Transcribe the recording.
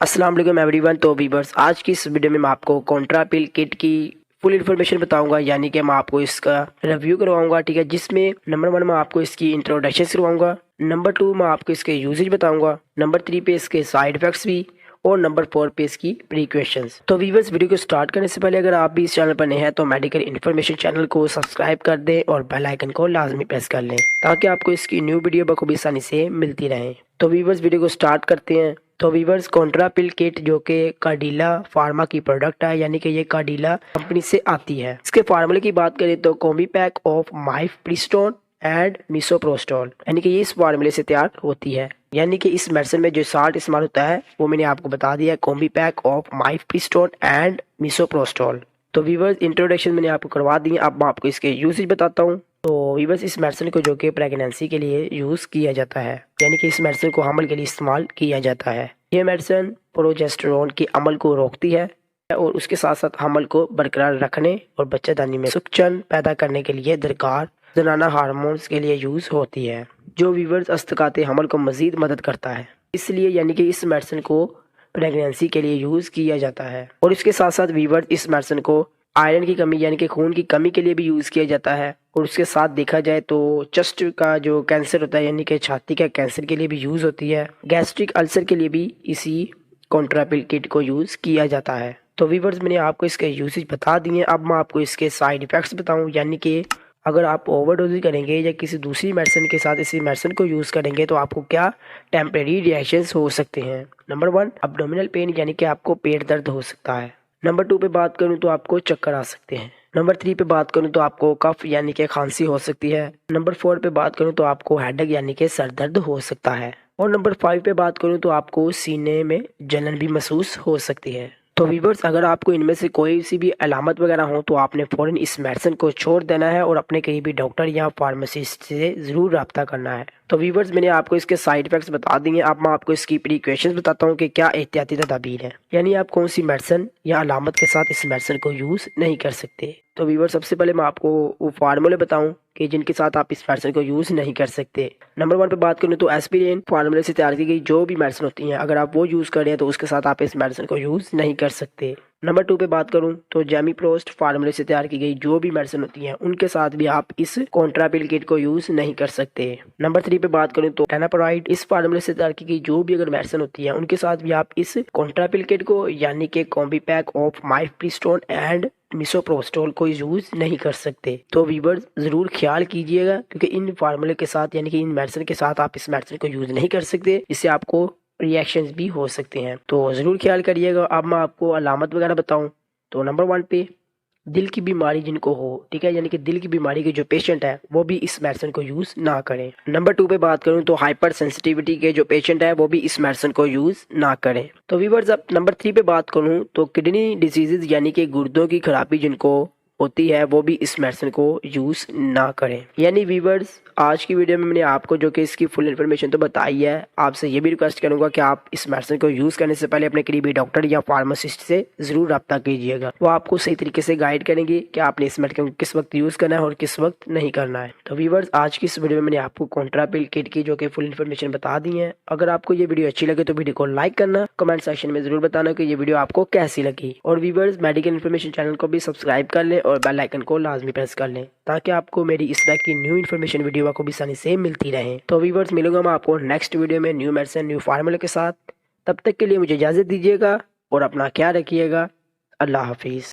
अस्सलाम वालेकुम एवरीवन। तो वीवर्स, आज की इस वीडियो में मैं आपको कॉन्ट्रापिल किट की फुल इन्फॉर्मेशन बताऊंगा, यानी कि मैं आपको इसका रिव्यू करवाऊंगा। ठीक है, जिसमें नंबर 1 मैं आपको इसकी इंट्रोडक्शन करवाऊंगा, नंबर 2 मैं आपको इसके यूजेज बताऊंगा, नंबर 3 पे इसके साइड इफेक्ट्स भी, और नंबर 4 पे इसकी प्रिकॉशंस। तो वीवर्स, वीडियो को स्टार्ट करने से पहले अगर आप भी इस चैनल पर नए हैं तो मेडिकल इन्फॉर्मेशन चैनल को सब्सक्राइब कर दें और बेल आइकन को लाजमी प्रेस कर लें ताकि आपको इसकी न्यू वीडियो बखूबी आसानी से मिलती रहे। तो वीवर्स, वीडियो को स्टार्ट करते हैं। तो वीवर्स, कॉन्ट्रापिल किट जो कि कार्डिला फार्मा की प्रोडक्ट है, यानी कि ये कार्डिला कंपनी से आती है। इसके फार्मूले की बात करें तो कॉम्बीपैक ऑफ माइफप्रिस्टोन एंड मिसोप्रोस्टोल, यानी कि ये इस फार्मूले से तैयार होती है। यानी कि इस मेडिसिन में जो साल्ट इस्तेमाल होता है वो मैंने आपको बता दिया है, कॉम्बीपैक ऑफ माइफप्रिस्टोन एंड मिसोप्रोस्टोल। तो वीवर्स, इंट्रोडक्शन मैंने आपको करवा दी है, अब मैं आपको इसके यूसेज बताता हूँ। तो वीवर्स, इस मेडिसिन को जो कि प्रेगनेंसी के लिए यूज़ किया जाता है, यानी कि इस मेडिसिन को हमल के लिए इस्तेमाल किया जाता है। ये मेडिसिन प्रोजेस्टेरोन के अमल को रोकती है और उसके साथ साथ हमल को बरकरार रखने और बच्चेदानी में सुकचन पैदा करने के लिए दरकार जनाना हार्मोन्स के लिए यूज़ होती है, जो वीवर्स अस्तिकाते हमल को मज़ीद मदद करता है। इसलिए यानी कि इस मेडिसिन को प्रेगनेंसी के लिए यूज़ किया जाता है। और इसके साथ साथ वीवर्स, इस मेडिसिन को आयरन की कमी यानी कि खून की कमी के लिए भी यूज़ किया जाता है। और उसके साथ देखा जाए तो चेस्ट का जो कैंसर होता है, यानी कि छाती का कैंसर के लिए भी यूज़ होती है। गैस्ट्रिक अल्सर के लिए भी इसी कॉन्ट्रापिल किट को यूज़ किया जाता है। तो वीवर्स, मैंने आपको इसके यूसेज बता दिए। अब मैं आपको इसके साइड इफ़ेक्ट्स बताऊं, यानी कि अगर आप ओवरडोज करेंगे या किसी दूसरी मेडिसिन के साथ इसी मेडिसिन को यूज़ करेंगे तो आपको क्या टेम्परेरी रिएक्शंस हो सकते हैं। नंबर 1, अब्डोमिनल पेन, यानी कि आपको पेट दर्द हो सकता है। नंबर 2 पे बात करूं तो आपको चक्कर आ सकते हैं। नंबर 3 पे बात करूं तो आपको कफ यानी कि खांसी हो सकती है। नंबर 4 पे बात करूं तो आपको हेडेक यानी कि सर दर्द हो सकता है। और नंबर 5 पे बात करूं तो आपको सीने में जलन भी महसूस हो सकती है। तो वीवर्स, अगर आपको इनमें से कोई सी भी अलामत वगैरह हो तो आपने फ़ौरन इस मेडिसिन को छोड़ देना है और अपने करीबी डॉक्टर या फार्मासिस्ट से ज़रूर रब्ता करना है। तो वीवर्स, मैंने आपको इसके साइड इफेक्ट्स बता दिए। अब मैं आपको इसकी प्रिकॉशंस बताता हूँ कि क्या एहतियाती तदाबीर है, यानी आप कौन सी मेडिसिन या अलामत के साथ इस मेडिसिन को यूज़ नहीं कर सकते। तो वीवर्स, सबसे पहले मैं आपको वो फार्मूले बताऊं कि जिनके साथ आप इस मेडिसिन को यूज़ नहीं कर सकते। नंबर 1 पे बात करूं तो एस्पिरिन फार्मूले से तैयार की गई जो भी मेडिसिन होती हैं, अगर आप वो यूज़ कर रहे हैं तो उसके साथ आप इस मेडिसिन को यूज़ नहीं कर सकते। नंबर 2 पे बात करूं तो जेमीप्रोस्ट फार्मूले से तैयार की गई जो भी मेडिसिन होती हैं उनके साथ भी आप इस कॉन्ट्रापिल किट को यूज़ नहीं कर सकते। नंबर 3 पे बात करूं तो टेनापोराइड, इस फार्मूले से तैयार की गई जो भी अगर मेडिसिन होती है उनके साथ भी आप इस कॉन्ट्रापिल किट को यानी कि कॉम्बीपैक ऑफ माइफप्रिस्टोन एंड मिसोप्रोस्टोल को यूज नहीं कर सकते। तो वीवर्स, जरूर ख्याल कीजिएगा क्योंकि इन फार्मूले के साथ यानी कि इन मेडिसिन के साथ आप इस मेडिसिन को यूज नहीं कर सकते, जिससे आपको रिएक्शंस भी हो सकते हैं। तो जरूर ख्याल करिएगा। अब मैं आपको अलामत वगैरह बताऊं तो नंबर 1 पे दिल की बीमारी जिनको हो, ठीक है, यानी कि दिल की बीमारी के जो पेशेंट है वो भी इस मेडिसिन को यूज ना करें। नंबर 2 पे बात करूं तो हाइपर सेंसिटिविटी के जो पेशेंट है वो भी इस मेडिसिन को यूज ना करें। तो वीवर्स, अब नंबर 3 पे बात करूं तो किडनी डिजीजेज यानी कि गुर्दों की खराबी जिनको होती है वो भी इस मेडिसिन को यूज ना करें। यानी वीवर्स, आज की वीडियो में मैंने आपको जो कि इसकी फुल इन्फॉर्मेशन तो बताई है, आपसे ये भी रिक्वेस्ट करूंगा कि आप इस मेडिसिन को यूज़ करने से पहले अपने करीबी डॉक्टर या फार्मासिस्ट से ज़रूर रब्ता कीजिएगा। वो आपको सही तरीके से गाइड करेंगे कि आपने इस मेडिसिन को किस वक्त यूज़ करना है और किस वक्त नहीं करना है। तो वीवर्स, आज की इस वीडियो में मैंने आपको कॉन्ट्रापिल किट की जो कि फुल इन्फॉर्मेशन बता दी है। अगर आपको ये वीडियो अच्छी लगे तो वीडियो को लाइक करना, कमेंट सेक्शन में ज़रूर बताना कि ये वीडियो आपको कैसी लगी। और वीवर्स, मेडिकल इन्फॉर्मेशन चैनल को भी सब्सक्राइब कर लें और बेल आइकन को लाजमी प्रेस कर लें ताकि आपको मेरी इस तरह की न्यू इन्फॉर्मेशन वीडियो को भी आसानी से मिलती रहे। तो वीवर्स, मिलूंगा मैं आपको नेक्स्ट वीडियो में न्यू मेडिसिन न्यू फार्मूले के साथ। तब तक के लिए मुझे इजाज़त दीजिएगा और अपना ख्याल रखिएगा। अल्लाह हाफिज़।